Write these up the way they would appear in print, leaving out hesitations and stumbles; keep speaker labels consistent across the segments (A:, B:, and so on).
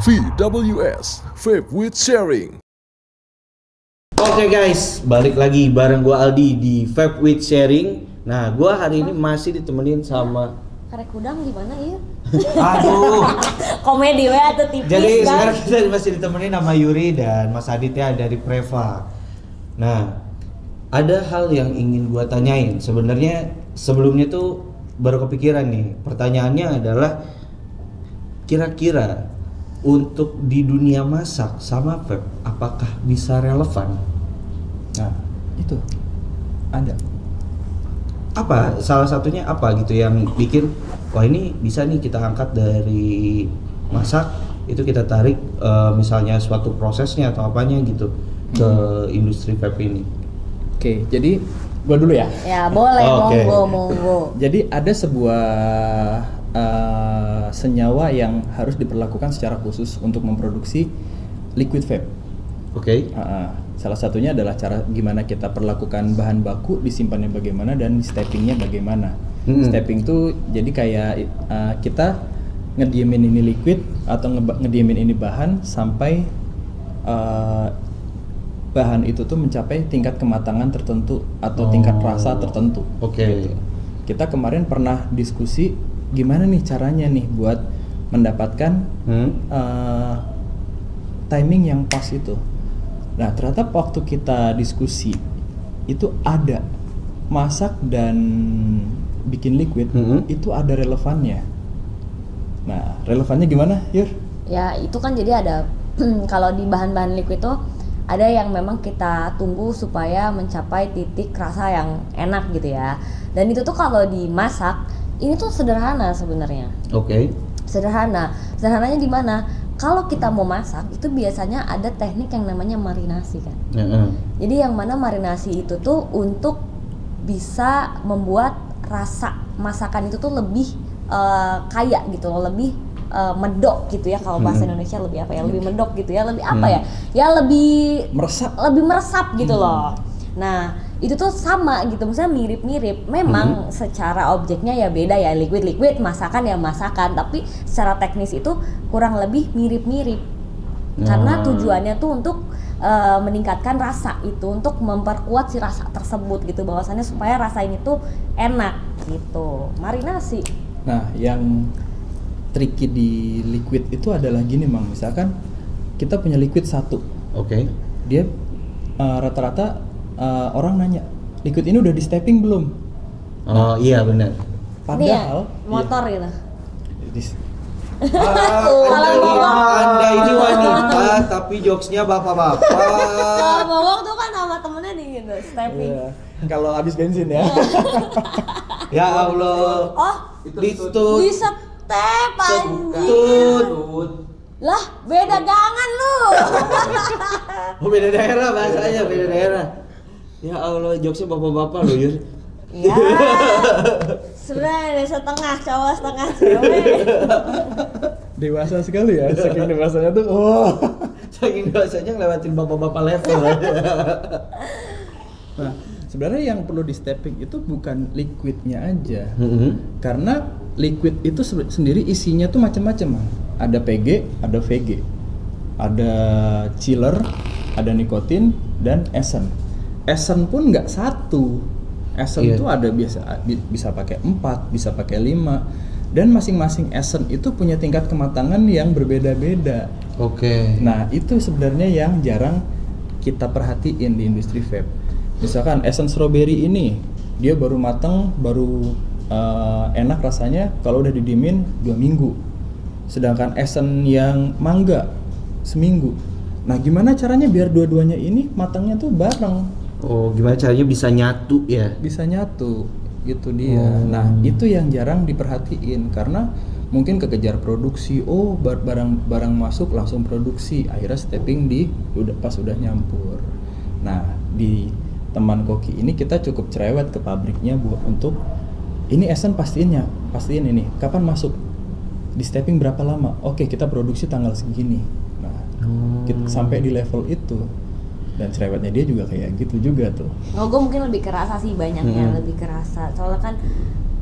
A: VWS, Vape with Sharing.
B: Oke guys, balik lagi bareng gua Aldi di Vape with Sharing. Nah, gua hari ini masih ditemenin sama
C: Karek udang gimana ya?
B: Aduh.
C: Komedi we atau tipis
B: Jadi
C: kan?
B: sekarang kita masih ditemenin sama Yuri dan Mas Aditya dari Preva. Nah, ada hal yang ingin gua tanyain. Sebenarnya sebelumnya tuh baru kepikiran nih. Pertanyaannya adalah kira-kira untuk di dunia masak sama vape apakah bisa relevan?
D: Nah, itu ada.
B: Apa salah satunya apa gitu yang bikin wah ini bisa nih kita angkat dari masak itu kita tarik misalnya suatu prosesnya atau apanya gitu ke industri vape ini.
D: Oke, jadi gua dulu ya.
C: Ya boleh,
B: Oke.
C: monggo.
D: Jadi ada sebuah senyawa yang harus diperlakukan secara khusus untuk memproduksi liquid vape.
B: Oke.
D: Salah satunya adalah cara gimana kita perlakukan bahan baku, disimpannya bagaimana dan steppingnya bagaimana. Stepping tuh jadi kayak kita ngediemin ini liquid atau ngediemin ini bahan sampai bahan itu tuh mencapai tingkat kematangan tertentu atau tingkat rasa tertentu.
B: Oke.
D: Kita kemarin pernah diskusi gimana nih caranya nih buat mendapatkan timing yang pas itu. Nah, ternyata waktu kita diskusi itu ada masak dan bikin liquid itu ada relevannya. Nah, relevannya gimana, Yur?
C: Ya itu kan jadi ada kalau di bahan-bahan liquid tuh ada yang memang kita tunggu supaya mencapai titik rasa yang enak gitu ya. Dan itu tuh kalau dimasak ini tuh sederhana sebenarnya.
B: Oke.
C: Sederhananya di mana? Kalau kita mau masak itu biasanya ada teknik yang namanya marinasi kan. Jadi yang mana marinasi itu tuh untuk bisa membuat rasa masakan itu tuh lebih kaya gitu loh, lebih medok gitu ya, kalau bahasa Indonesia lebih apa ya, lebih medok gitu ya, lebih apa ya, ya lebih meresap gitu loh. Nah itu tuh sama gitu, misalnya mirip-mirip, memang secara objeknya ya beda ya, liquid, masakan ya masakan, tapi secara teknis itu kurang lebih mirip-mirip. Karena tujuannya tuh untuk meningkatkan rasa itu, untuk memperkuat si rasa tersebut gitu, bahwasannya supaya rasa ini tuh enak gitu, marinasi.
D: Nah, yang tricky di liquid itu adalah gini, Mang. Misalkan kita punya liquid satu.
B: Oke.
D: Dia rata-rata orang nanya, liquid ini udah di stepping belum?
B: Oh iya benar.
C: Ini ya,
D: Padahal
C: motor gitu.
B: Anda ini wanita tapi jokesnya bapak-bapak.
C: Kalau bawang tuh kan sama temennya di gitu, stepping.
D: Iya. Kalau habis bensin ya.
B: Ya Allah.
C: Oh,
B: Ditut.
C: di step anjir.
B: Tut.
C: Lah, beda gangan lu.
B: Oh beda daerah bahasanya, beda daerah. Ya Allah, jokesnya bapak-bapak loh, Yur.
C: Ya. Sebenarnya ada setengah cowok, setengah cewek.
D: Dewasa sekali ya, saking dewasanya tuh.
B: Saking dewasanya ngelewatin bapak-bapak level.
D: Nah, sebenarnya yang perlu di stepping itu bukan liquidnya aja. Karena liquid itu sendiri isinya tuh macam-macam. Ada PG, ada VG. Ada chiller, ada nikotin dan essence. Essence pun nggak satu. Essence itu ada bisa pakai 4, bisa pakai 5. Dan masing-masing essence itu punya tingkat kematangan yang berbeda-beda.
B: Oke.
D: Nah, itu sebenarnya yang jarang kita perhatiin di industri vape. Misalkan essence strawberry ini, dia baru mateng, baru enak rasanya kalau udah didiemin 2 minggu. Sedangkan essence yang mangga seminggu. Nah, gimana caranya biar dua-duanya ini matangnya tuh bareng?
B: Oh, gimana caranya bisa nyatu ya?
D: Bisa nyatu, gitu dia. Nah, itu yang jarang diperhatiin karena mungkin kekejar produksi. Oh, barang masuk langsung produksi. Akhirnya stepping pas udah nyampur. Nah, di teman koki ini kita cukup cerewet ke pabriknya untuk ini essence pastiin ini kapan masuk, di stepping berapa lama, oke kita produksi tanggal segini. Nah, kita sampai di level itu, dan cerewetnya dia juga kayak gitu juga tuh.
C: Gue mungkin lebih kerasa sih banyaknya, lebih kerasa soalnya kan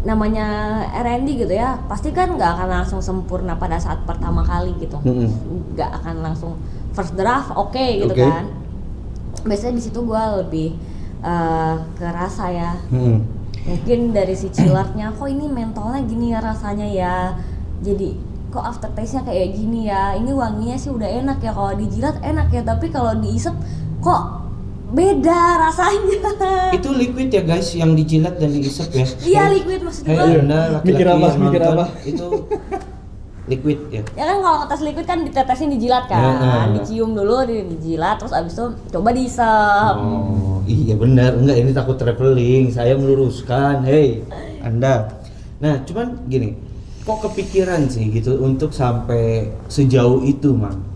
C: namanya R&D gitu ya, pasti kan nggak akan langsung sempurna pada saat pertama kali gitu, nggak akan langsung first draft oke gitu kan. Biasanya di situ gue lebih ke rasa ya, mungkin dari si chillernya, kok ini mentolnya gini ya rasanya ya, jadi kok aftertaste-nya kayak gini ya, ini wanginya sih udah enak ya, kalau dijilat enak ya, tapi kalau diisep kok beda rasanya.
B: Itu liquid ya guys, yang dijilat dan diisep ya?
C: Iya liquid maksud gue.
B: Laki-laki
D: Mikir apa,
B: yang
D: mikir
B: nonton
D: apa?
B: itu liquid ya?
C: Ya kan kalau ngetes liquid kan ditetesin dijilat kan, dicium dulu, dijilat, terus abis itu coba diisep.
B: Oh iya benar, enggak ini takut traveling, saya meluruskan, hei Anda. Nah cuman gini, kok kepikiran sih gitu untuk sampai sejauh itu Mang?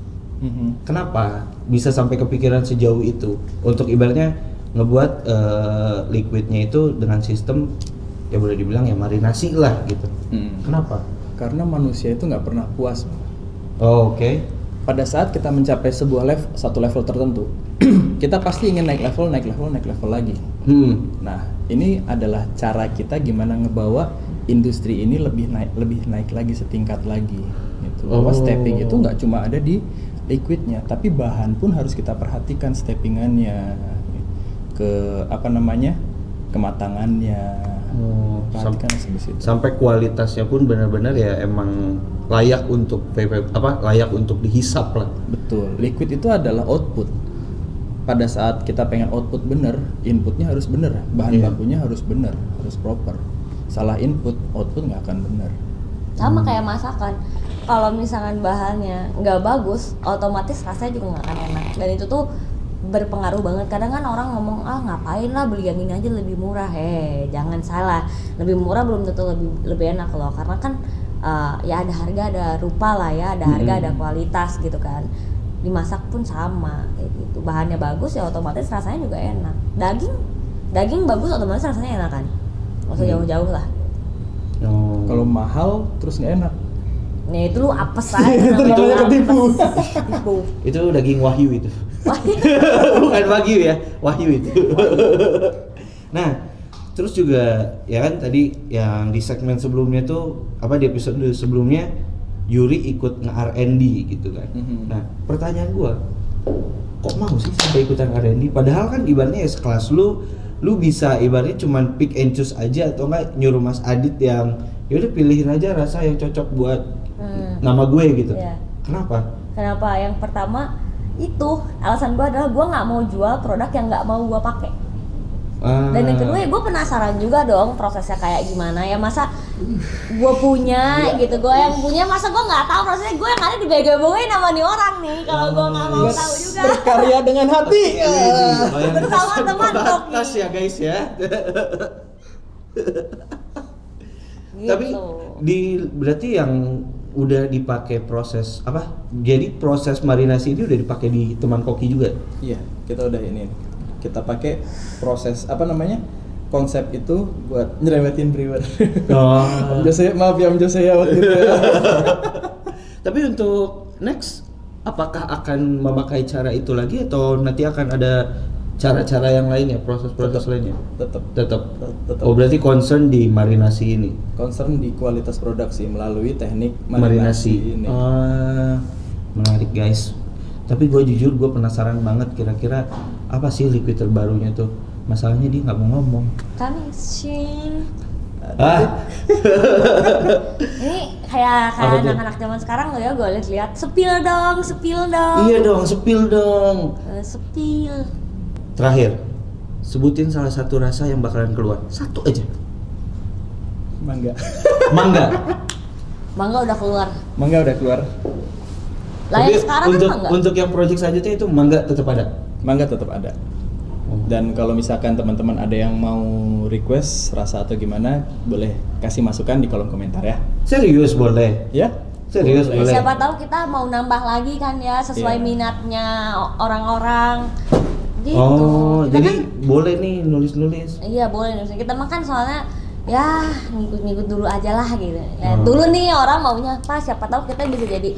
B: Kenapa bisa sampai kepikiran sejauh itu untuk ibaratnya ngebuat liquidnya itu dengan sistem ya boleh dibilang ya marinasi lah gitu. Kenapa?
D: Karena manusia itu nggak pernah puas.
B: Oh, oke.
D: Pada saat kita mencapai satu level tertentu, kita pasti ingin naik level lagi. Nah, ini adalah cara kita gimana ngebawa industri ini lebih naik lagi setingkat lagi. Gitu. Bahwa stepping itu nggak cuma ada di liquidnya, tapi bahan pun harus kita perhatikan steppingannya, kematangannya. Perhatikan
B: Sampai kualitasnya pun benar-benar ya emang layak untuk layak untuk dihisap lah.
D: Betul. Liquid itu adalah output. Pada saat kita pengen output bener, inputnya harus bener, bahan bakunya harus bener, harus proper. Salah input, output nggak akan bener.
C: Sama kayak masakan, kalau misalkan bahannya nggak bagus, otomatis rasanya juga nggak akan enak. Dan itu tuh berpengaruh banget. Kadang kan orang ngomong, ngapain lah beli yang ini aja lebih murah. Jangan salah, lebih murah belum tentu lebih enak loh. Karena kan ya ada harga ada rupa lah ya, ada harga ada kualitas gitu kan. Dimasak pun sama kayak gitu. Bahannya bagus ya otomatis rasanya juga enak. Daging bagus otomatis rasanya enak kan. Nggak usah jauh-jauh lah.
D: Kalau mahal terus nggak enak.
C: Nah itu lu apes aja.
D: Itu namanya ketipu.
B: Itu daging wahyu itu. Bukan wagyu ya, wahyu itu. Nah, terus juga ya kan tadi yang di segmen sebelumnya tuh di episode sebelumnya Yuri ikut nge-R&D gitu kan. Nah, pertanyaan gua, kok mau sih sampai ikutan R&D? Padahal kan ibaratnya ya sekelas lu bisa ibaratnya cuman pick and choose aja atau enggak nyuruh Mas Adit yang yaudah pilihin aja rasa yang cocok buat nama gue gitu.
C: Yeah.
B: Kenapa?
C: Yang pertama itu alasan gue adalah gue nggak mau jual produk yang nggak mau gue pakai. Dan yang kedua ya gue penasaran juga dong prosesnya kayak gimana ya, masa gue punya gitu, gue yang punya masa gue nggak tahu prosesnya, gue yang ada dibego-begoin sama nih orang nih kalau gue nggak mau tahu juga.
D: Berkarya dengan hati.
C: Bersama teman
B: podcast ya guys ya.
C: Gitu.
B: Tapi berarti yang udah dipakai proses jadi proses marinasi ini udah dipakai di teman koki juga?
D: Iya, kita udah ini. Kita pakai proses konsep itu buat nyeremetin brewer. Om Jose, maaf ya Om Jose ya waktu itu.
B: Tapi untuk next apakah akan memakai cara itu lagi atau nanti akan ada cara-cara yang lainnya, proses-proses lainnya? Tetap. Oh berarti concern di marinasi ini.
D: Concern di kualitas produksi melalui teknik marinasi ini.
B: Menarik guys. Tapi gue jujur gue penasaran banget kira-kira apa sih liquid terbarunya tuh. Masalahnya dia nggak mau ngomong.
C: Coming soon. Ini kayak anak-anak zaman sekarang loh ya, gue lihat spill dong.
B: Iya dong, spill dong.
C: Spill.
B: Terakhir, sebutin salah satu rasa yang bakalan keluar. Satu aja.
D: Mangga.
C: Mangga udah keluar. Lah yang sekarang
B: untuk,
C: kan mangga.
B: Untuk yang project selanjutnya itu mangga tetap ada.
D: Mangga tetap ada. Dan kalau misalkan teman-teman ada yang mau request rasa atau gimana, boleh kasih masukan di kolom komentar ya.
B: Serius boleh?
D: Ya?
B: Serius boleh.
C: Siapa tahu kita mau nambah lagi kan ya sesuai minatnya orang-orang. Gitu.
B: Oh,
C: kita
B: jadi
C: kan,
B: boleh nih nulis-nulis.
C: Iya boleh nulis. Kita makan soalnya ya ngikut-ngikut dulu aja lah gitu. Ya, dulu nih orang maunya apa? Siapa tahu kita bisa jadi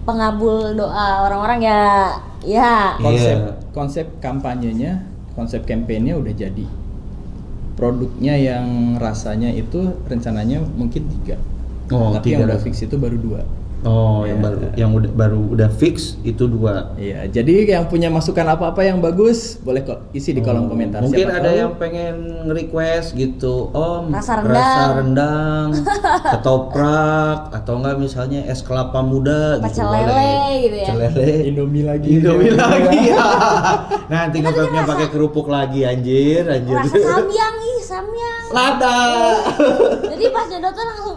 C: pengabul doa orang-orang ya.
D: Konsep kampanyenya, konsep kampanyenya udah jadi. produknya yang rasanya itu rencananya mungkin 3. Tapi yang udah fix itu baru 2.
B: Yang udah fix itu 2.
D: Iya, jadi yang punya masukan apa-apa yang bagus boleh kok isi di kolom komentar.
B: Mungkin ada yang pengen nge-request gitu,
C: rasa
B: rendang, ketoprak, atau enggak misalnya es kelapa muda gitu,
C: lele gitu ya.
B: Pecel lele,
D: Indomie lagi.
B: Ya. Nanti ngepepnya pakai kerupuk lagi anjir.
C: Rasa samyang.
B: Lada.
C: Jadi pas nyedot tuh langsung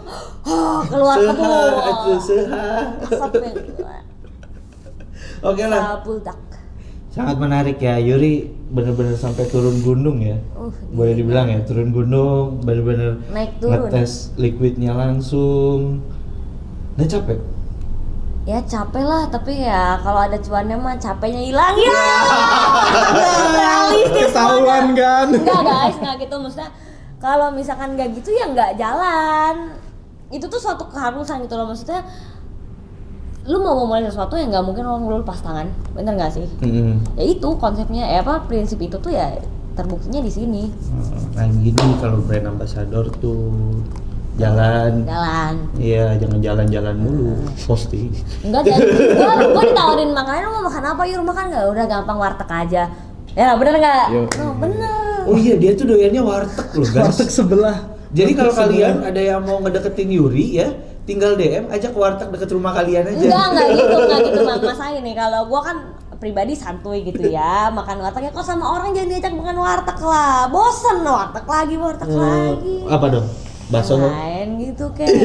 C: keluar kebun. Asapnya keluar.
B: Oke lah.
C: Sabudak.
B: Sangat menarik ya, Yuri bener-bener sampai turun gunung ya. Boleh dibilang ya, turun gunung, bener-bener
C: naik turun.
B: Ngetes liquidnya langsung. Nggak capek?
C: Ya capek lah, tapi ya kalau ada cuannya mah capeknya hilang ya. Realistis
D: Ketahuan kan?
C: Enggak guys, nggak gitu, maksudnya kalau misalkan nggak gitu ya nggak jalan. Itu tuh suatu keharusan gitu loh, maksudnya lu mau mulai sesuatu yang nggak mungkin lu lepas tangan, bener nggak sih? Ya itu konsepnya, prinsip itu tuh ya terbuktinya di sini.
B: Nah gini kalau brand ambassador tuh jalan. Iya, jangan jalan-jalan mulu, posting.
C: Enggak, gua ditawarin makanan, lu mau makan apa? Yuk makan nggak? Udah gampang, warteg aja. Ya bener nggak? Bener.
B: Oh iya, dia tuh doyannya warteg loh guys.
D: Warteg sebelah.
B: Jadi kalau kalian ada yang mau ngedeketin Yuri ya, tinggal DM aja ke warteg deket rumah kalian aja.
C: Enggak gitu Mas ini. Kalau gua kan pribadi santuy gitu ya, makan warteg ya kok sama orang jangan diajak makan warteg lah. Bosen warteg lagi.
B: Apa dong? Bakso
C: lain gitu kayak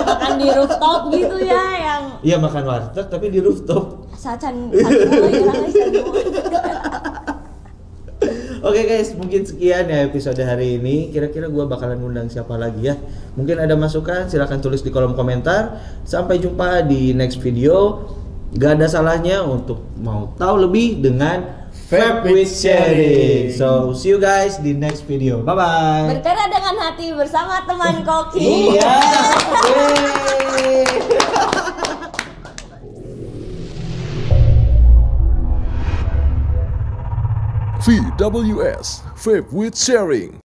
C: makan di rooftop gitu ya yang.
B: Iya, makan warteg tapi di rooftop.
C: Sacan.
B: Oke guys, mungkin sekian ya episode hari ini. Kira-kira gue bakalan ngundang siapa lagi ya? Mungkin ada masukan, silahkan tulis di kolom komentar. Sampai jumpa di next video. Gak ada salahnya untuk mau tahu lebih dengan Vape with Sharing. So see you guys di next video. Bye bye.
C: Bertera dengan hati bersama teman koki.
B: Iya.
A: VWS, Vape with Sharing.